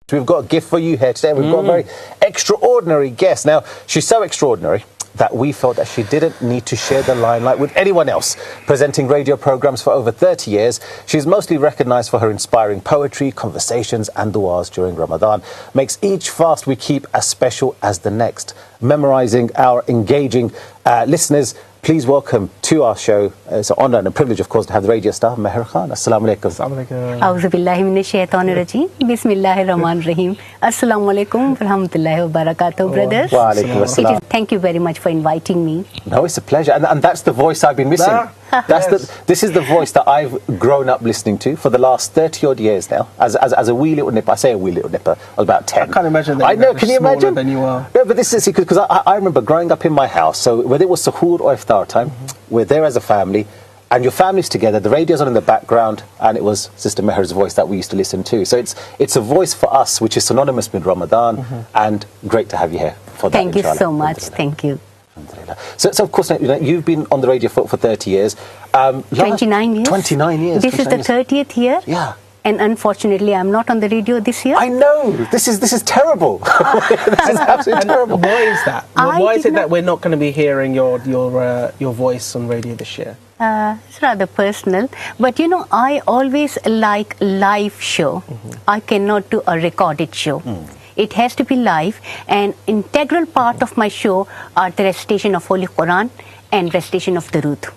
We've got a gift for you here today. We've got a very extraordinary guest. Now, she's so extraordinary that we felt that she didn't need to share the limelight with anyone else. Presenting radio programs for over 30 years, she's mostly recognised for her inspiring poetry, conversations and du'as during Ramadan. Makes each fast we keep as special as the next. Memorising our engaging listeners, please welcome to our show, it's an honour and a privilege, of course, to have the radio star, Maher Khan. Assalamu alaikum. Assalamu alaikum. A'udhu billahi minash shaitanir rajeem. Bismillahir rahmanir rahim. Assalamu alaikum wa rahmatullahi wa barakatuh, brothers. Wa alaikum assalam. Thank you very much for inviting me. No, it's a pleasure. And that's the voice I've been missing. This is the voice that I've grown up listening to for the last 30-odd years now. As a wee little nipper. I say a wee little nipper. I was about 10. I can't imagine that. I know, can you imagine? Than you are. No, but this is because I remember growing up in my house, so whether it was suhoor or iftar time, we're there as a family, and your family's together, the radio's on in the background, and it was Sister Meher's voice that we used to listen to. So it's a voice for us which is synonymous with Ramadan, and great to have you here for that. Thank you so much. Thank you. So of course, you've been on the radio for 30 years. 29 years. 29 years. This is the 30th year. Yeah. And unfortunately, I'm not on the radio this year. I know. This is terrible. This is absolutely terrible. Why is that? Why is it that we're not going to be hearing your voice on radio this year? It's rather personal, but I always like live show. I cannot do a recorded show. It has to be live, and integral part of my show are the recitation of Holy Quran and recitation of Durood.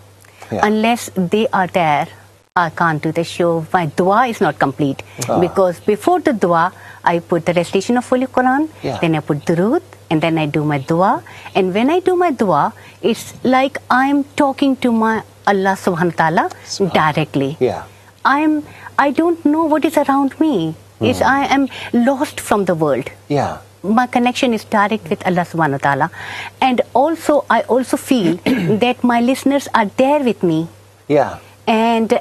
Yeah. Unless they are there, I can't do the show. My dua is not complete because before the dua, I put the recitation of Holy Quran, then I put Durood, and then I do my dua. And when I do my dua, it's like I'm talking to my Allah subhanahu wa ta'ala directly. Yeah. I don't know what is around me. I am lost from the world. Yeah. My connection is direct with Allah subhanahu wa ta'ala. And also, I also feel that my listeners are there with me. Yeah. And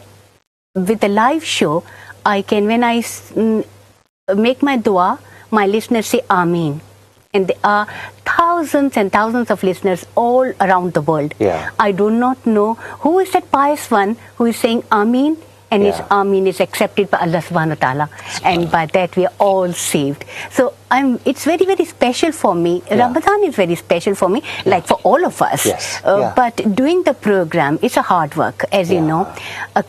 with the live show, I can, when I make my dua, my listeners say Ameen. And there are thousands and thousands of listeners all around the world. Yeah. I do not know who is that pious one who is saying Ameen, and his Ameen is accepted by Allah subhanahu wa ta'ala. And by that we are all saved. So it's very, very special for me. Ramadan is very special for me, like for all of us. Yes. But doing the program is a hard work, as you know.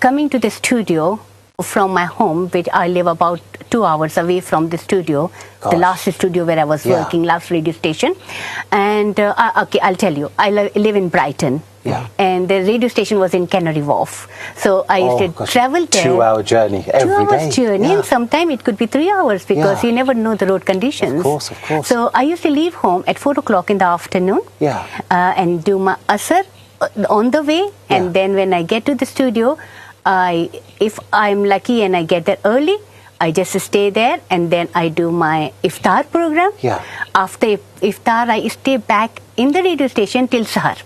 Coming to the studio from my home, which I live about 2 hours away from the studio, the last studio where I was working, last radio station. And, I'll tell you, I live in Brighton. Yeah. And the radio station was in Canary Wharf. So I used to travel there. 2-hour journey every day. 2 hours journey, and sometimes it could be 3 hours because you never know the road conditions. Of course. So I used to leave home at 4 o'clock in the afternoon and do my asr on the way. And then when I get to the studio, if I'm lucky and I get there early, I just stay there, and then I do my iftar program. Yeah. After iftar, I stay back in the radio station till sahar.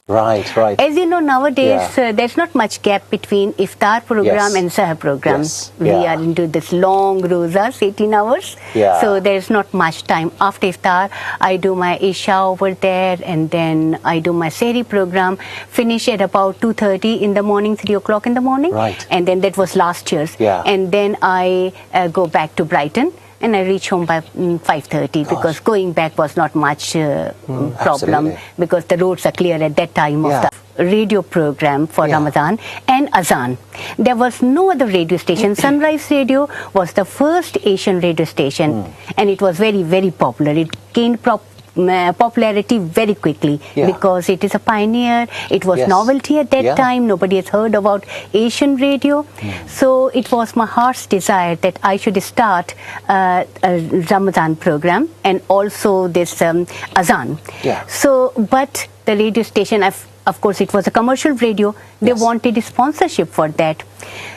Right. As you know, nowadays, there's not much gap between iftar program and sahar program. Yes. We are into this long rosas, 18 hours. Yeah. So there's not much time. After iftar, I do my isha over there, and then I do my sehri program, finish at about 2:30 in the morning, 3 o'clock in the morning. Right. And then that was last year's. Yeah. And then I go back to Brighton. And I reach home by 5:30 because going back was not much problem because the roads are clear at that time of the radio program for Ramadan. And Azan. There was no other radio station. Sunrise Radio was the first Asian radio station, and it was very, very popular. It gained popularity very quickly because it is a pioneer. It was novelty at that time. Nobody has heard about Asian radio. So it was my heart's desire that I should start a Ramadan program and also this Azan. So, but the radio station, of course, it was a commercial radio. They wanted sponsorship for that.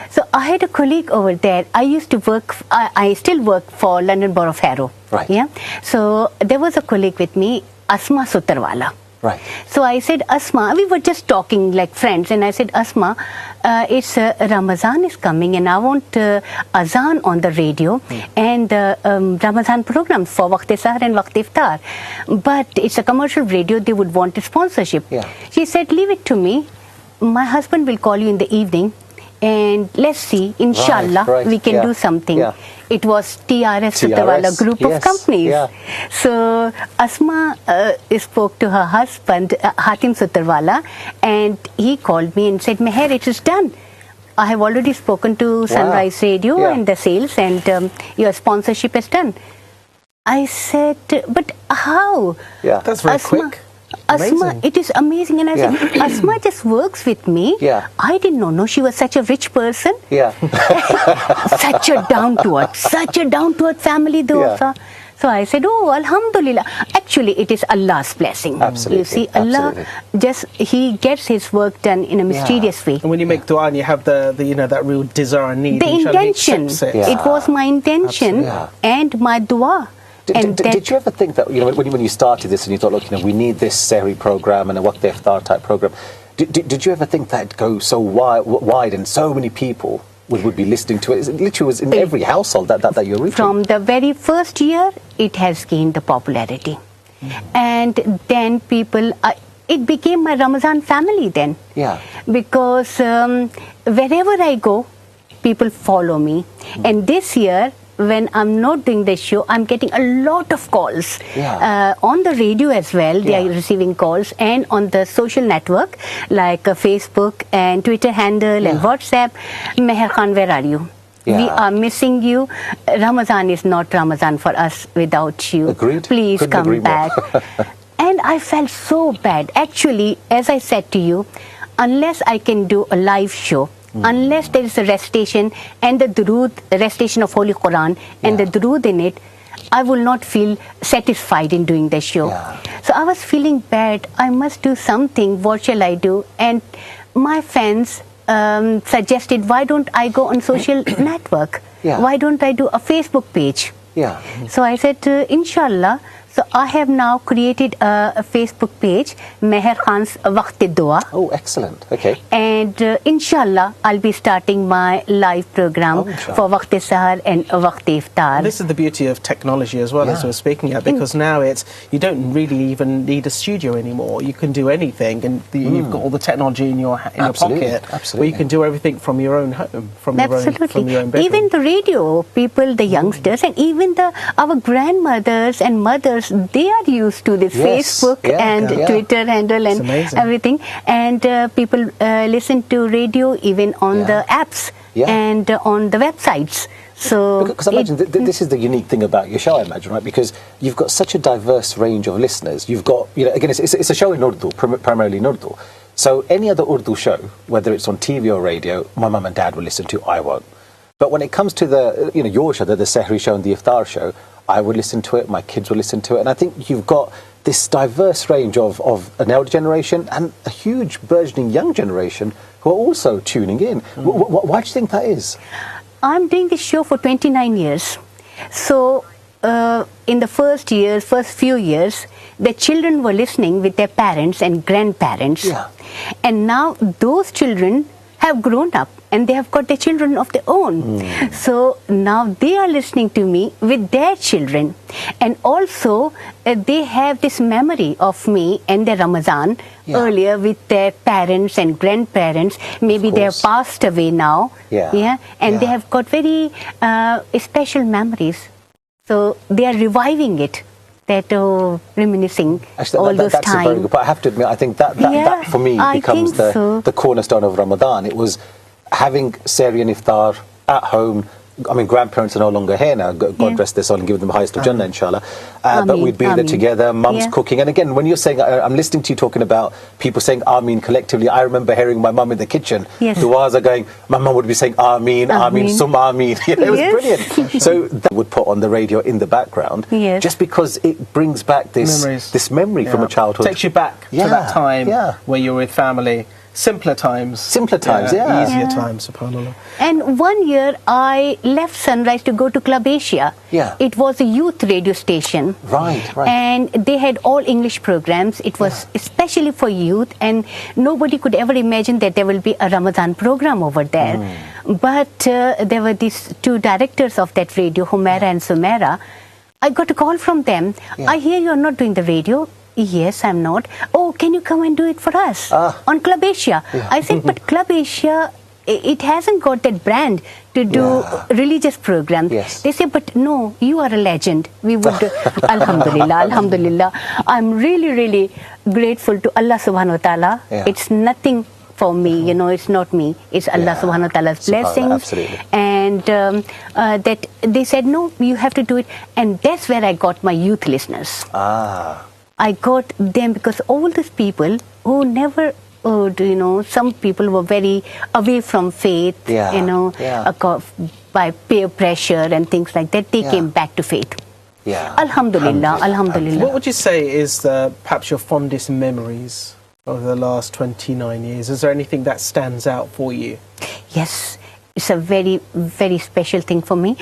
So I had a colleague over there. I used to work, I still work for London Borough of Harrow. Right. Yeah. So there was a colleague with me, Asma Sutarwala. Right. So I said, Asma, we were just talking like friends, and I said, Asma, it's Ramadan is coming, and I want Azan on the radio and Ramadan programs for Waqt Sahar and Waqt Iftar. But it's a commercial radio, they would want a sponsorship. Yeah. She said, leave it to me. My husband will call you in the evening, and let's see, inshallah, we can do something. It was TRS Sutrawala group of companies. So Asma spoke to her husband, Hatim Sutrawala, and he called me and said, Maher, it is done. I have already spoken to Sunrise Radio and the sales, and your sponsorship is done. I said, but how? That's very quick. Asma, it is amazing. And I said, Asma just works with me. I did not know she was such a rich person. Such a down-to-earth family, though. So I said, oh, Alhamdulillah. Actually, it is Allah's blessing. Absolutely. You see, Allah He gets His work done in a mysterious way. And when you make dua and you have the that real desire and need, the intention, it was my intention and my dua. Did you ever think that, when you started this and you thought, look, we need this Sehri program and a Waqt Iftar type program, did you ever think that it'd go so wide and so many people would be listening to it? It literally was in every household that you're reaching. From the very first year, it has gained the popularity. And then people, it became my Ramadan family then. Because wherever I go, people follow me. And this year, when I'm not doing the show, I'm getting a lot of calls. On the radio as well, they are receiving calls, and on the social network like Facebook and Twitter handle and WhatsApp. Maher Khan, where are you? We are missing you. Ramadan is not Ramadan for us without you. Agreed. Please come back. And I felt so bad. Actually, as I said to you, unless I can do a live show, unless there is a recitation and the durood, recitation of Holy Quran and the durood in it, I will not feel satisfied in doing the show. So I was feeling bad. I must do something. What shall I do? And my fans suggested, why don't I go on social network? Why don't I do a Facebook page? So I said, inshallah. So I have now created a Facebook page, Maher Khan's Waqt Dua. Oh, excellent. Okay. And inshallah, I'll be starting my live program for Waqt Sahar and Waqt Iftar. This is the beauty of technology as well, as we were speaking of, because now you don't really even need a studio anymore. You can do anything, and you've got all the technology in your pocket, where you can do everything from your own home, from your own bedroom. Even the radio people, the youngsters, and even our grandmothers and mothers, they are used to this Facebook and Twitter handle and everything. And people listen to radio even on the apps and on the websites. So because I imagine this is the unique thing about your show, I imagine, right? Because you've got such a diverse range of listeners. You've got, again, it's a show in Urdu, primarily in Urdu. So any other Urdu show, whether it's on TV or radio, my mum and dad will listen to, I won't. But when it comes to the, your show, the Sehri show and the Iftar show, I would listen to it, my kids will listen to it, and I think you've got this diverse range of an elder generation and a huge burgeoning young generation who are also tuning in. Why do you think that is? I'm doing this show for 29 years. So in the first few years, the children were listening with their parents and grandparents. And now those children have grown up and they have got their children of their own. So now they are listening to me with their children. And also they have this memory of me and their Ramadan earlier with their parents and grandparents. Maybe they have passed away now. And they have got very special memories. So they are reviving it. That reminiscing all those times. That's a very good point. I have to admit, I think that for me becomes the cornerstone of Ramadan. It was having Sehri and Iftar at home. I mean, grandparents are no longer here now. God rest their soul and give them the highest of Jannah, inshallah. But we'd be there together, mum's cooking. And again, when you're saying, I'm listening to you talking about people saying Ameen collectively, I remember hearing my mum in the kitchen. Du'as are going, my mum would be saying Ameen, Ameen, Sum Ameen. It was brilliant. So that would put on the radio in the background, just because it brings back this memory from a childhood. Takes you back to that time where you were with family. Simpler times. Easier times, subhanAllah. And one year I left Sunrise to go to Club Asia. It was a youth radio station. Right. And they had all English programs. It was especially for youth, and nobody could ever imagine that there will be a Ramadan program over there. But there were these two directors of that radio, Humaira and Sumaira. I got a call from them. I hear you're not doing the radio. Yes, I'm not. Oh, can you come and do it for us on Club Asia? I said, but Club Asia it hasn't got that brand to do religious program. Yes. They say, but no, you are a legend. We would, alhamdulillah, alhamdulillah. I'm really, really grateful to Allah subhanahu wa ta'ala. It's nothing for me, it's not me. It's Allah subhanahu wa ta'ala's blessings. Absolutely. And that they said, no, you have to do it. And that's where I got my youth listeners. I got them because all these people who never, some people were very away from faith, by peer pressure and things like that. They came back to faith. Alhamdulillah, alhamdulillah. What would you say is perhaps your fondest memories of the last 29 years? Is there anything that stands out for you? Yes, it's a very, very special thing for me.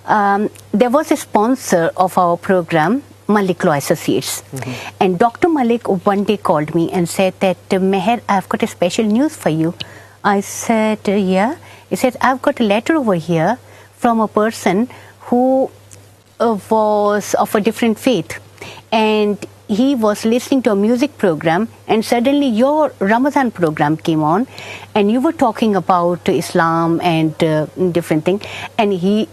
There was a sponsor of our program, Malik Law Associates. And Dr. Malik one day called me and said that, Maher, I've got a special news for you. I said, yeah. He said, I've got a letter over here from a person who was of a different faith. And he was listening to a music program, and suddenly your Ramadan program came on, and you were talking about Islam and different things. And he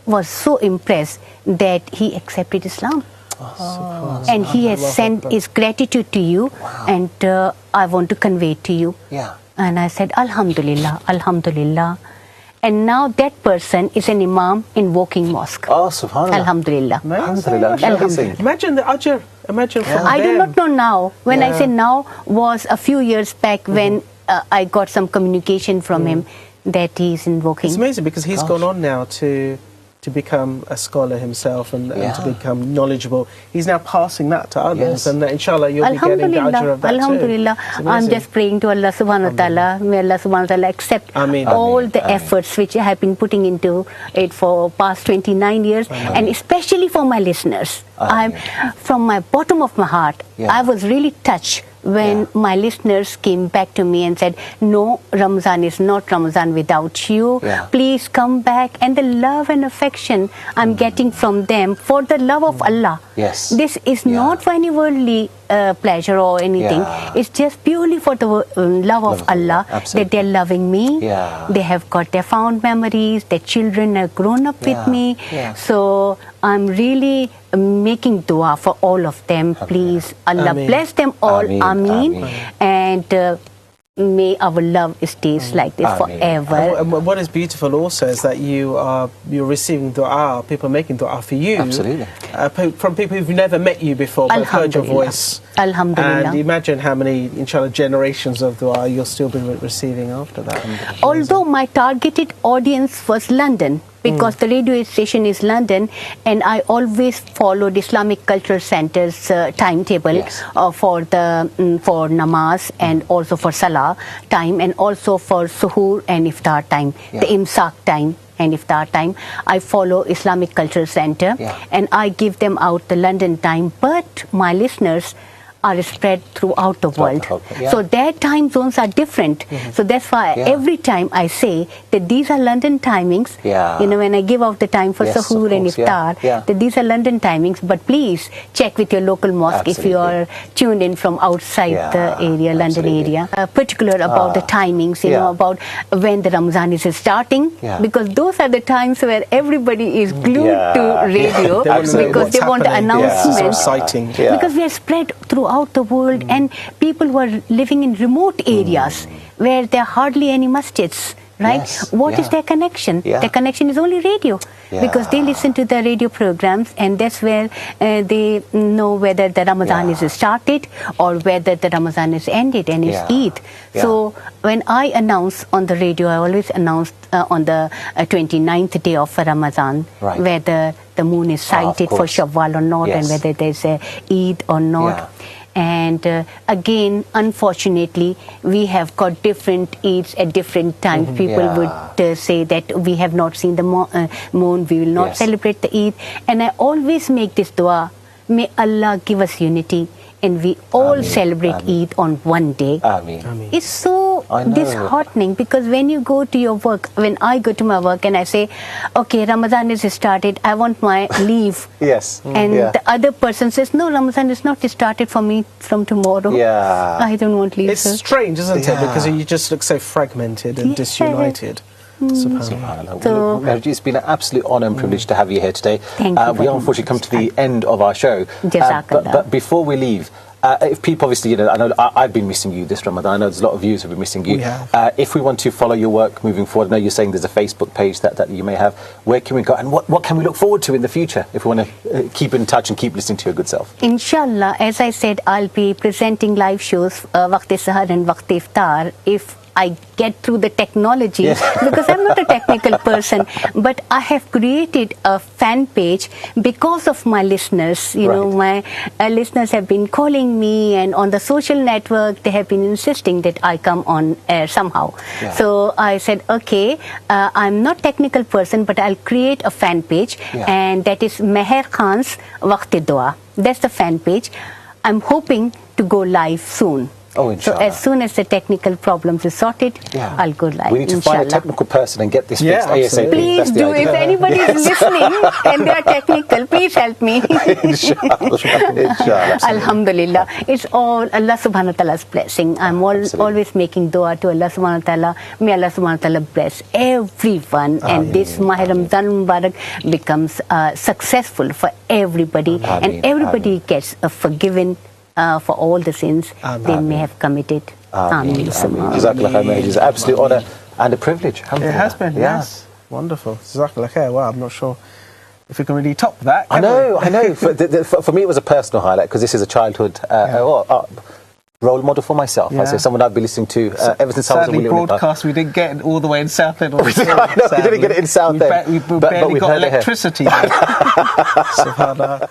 was so impressed that he accepted Islam. And he has sent his gratitude to you, and I want to convey it to you. And I said, Alhamdulillah, Alhamdulillah. And now that person is an imam in Woking Mosque. Oh, subhanAllah. Alhamdulillah. Alhamdulillah. Alhamdulillah. Imagine the ajr. Imagine from I them. do not know now. When I say now, was a few years back when I got some communication from him that he's in Woking. It's amazing because he's gone on now to become a scholar himself and to become knowledgeable. He's now passing that to others, and inshallah you'll be getting the ajr of that Alhamdulillah. too. I'm just praying to Allah subhanahu wa ta'ala. May Allah subhanahu wa ta'ala accept all the efforts which I have been putting into it for past 29 years, and especially for my listeners. From my bottom of my heart, I was really touched when my listeners came back to me and said, no, Ramadan is not Ramadan without you. Please come back. And the love and affection I'm getting from them for the love of Allah. This is not for any worldly pleasure or anything. It's just purely for the love of Allah that they're loving me. They have got their fond memories. Their children have grown up with me. So I'm really making dua for all of them. Please, Allah bless them all. Ameen. And may our love stays like this forever. And what is beautiful also is that you're receiving dua, people making dua for you. Absolutely. From people who've never met you before but heard your voice. Alhamdulillah. And imagine how many, inshallah, generations of dua you'll still be receiving after that. Although my targeted audience was London, because the radio station is London, and I always followed Islamic Cultural Centre's timetable for namaz and also for salah time, and also for suhoor and iftar time, the imsak time and iftar time. I follow Islamic Cultural Centre, and I give them out the London time, but my listeners are spread throughout the world. So their time zones are different. So that's why every time I say that these are London timings, when I give out the time for Sahur and Iftar, that these are London timings, but please check with your local mosque if you are tuned in from outside the area, London area. Particular about the timings, about when the Ramadan is starting, because those are the times where everybody is glued to radio because they want announcements. Because we are spread throughout the world, and people who are living in remote areas where there are hardly any masjids, right? What is their connection? Their connection is only radio, because they listen to the radio programs, and that's where they know whether the Ramadan is started or whether the Ramadan is ended and is Eid. So when I announce on the radio, I always announce on the 29th day of Ramadan whether the moon is sighted for Shawwal or not, and whether there's a Eid or not. And again, unfortunately, we have got different Eids at different times. People would say that we have not seen the moon, we will not celebrate the Eid. And I always make this dua, may Allah give us unity, and we all celebrate Eid on one day. It's so disheartening, because when you go to your work, when I go to my work and I say, okay, Ramadan is started, I want my leave. Yes. And the other person says, no, Ramadan is not started for me from tomorrow. Yeah. I don't want leave. It's strange, isn't it? Because you just look so fragmented and disunited. SubhanAllah. So, it's been an absolute honour and privilege to have you here today. Thank you. We unfortunately come to the end of our show. But before we leave, if people, obviously, I know I've been missing you this Ramadan. I know there's a lot of viewers who have been missing you. If we want to follow your work moving forward, I know you're saying there's a Facebook page that you may have. Where can we go, and what can we look forward to in the future if we want to keep in touch and keep listening to your good self? Inshallah, as I said, I'll be presenting live shows, Waqt-e-Sahar and Waqt-e-Iftar, if I get through the technology, because I'm not a technical person, but I have created a fan page because of my listeners. You know, my listeners have been calling me, and on the social network, they have been insisting that I come on air somehow. So I said, okay, I'm not technical person, but I'll create a fan page, and that is Maher Khan's Waqt-e-Dua. That's the fan page. I'm hoping to go live soon. Oh, inshallah. So as soon as the technical problems is sorted, I'll go live. We need to find a technical person and get this fixed ASAP. Please do. If anybody is listening and they are technical, please help me. Inshallah. Alhamdulillah. It's all Allah subhanahu wa ta'ala's blessing. I'm always making dua to Allah subhanahu wa ta'ala. May Allah subhanahu wa ta'ala bless everyone. And this Maher Ramadan Mubarak becomes successful for everybody. And everybody gets forgiven for all the sins they may have committed. Ameen. Jazakallah khair, Maher. It's an absolute honour and a privilege. It has been, yes. Wonderful. Jazakallah khair. Well, I'm not sure if we can really top that. I know. For me, it was a personal highlight, because this is a childhood role model for myself. I say someone I've been listening to ever since I was a Sadly, broadcast we didn't get all the way in Southend. I know, we didn't get it in Southend. We barely got electricity. Subhanallah.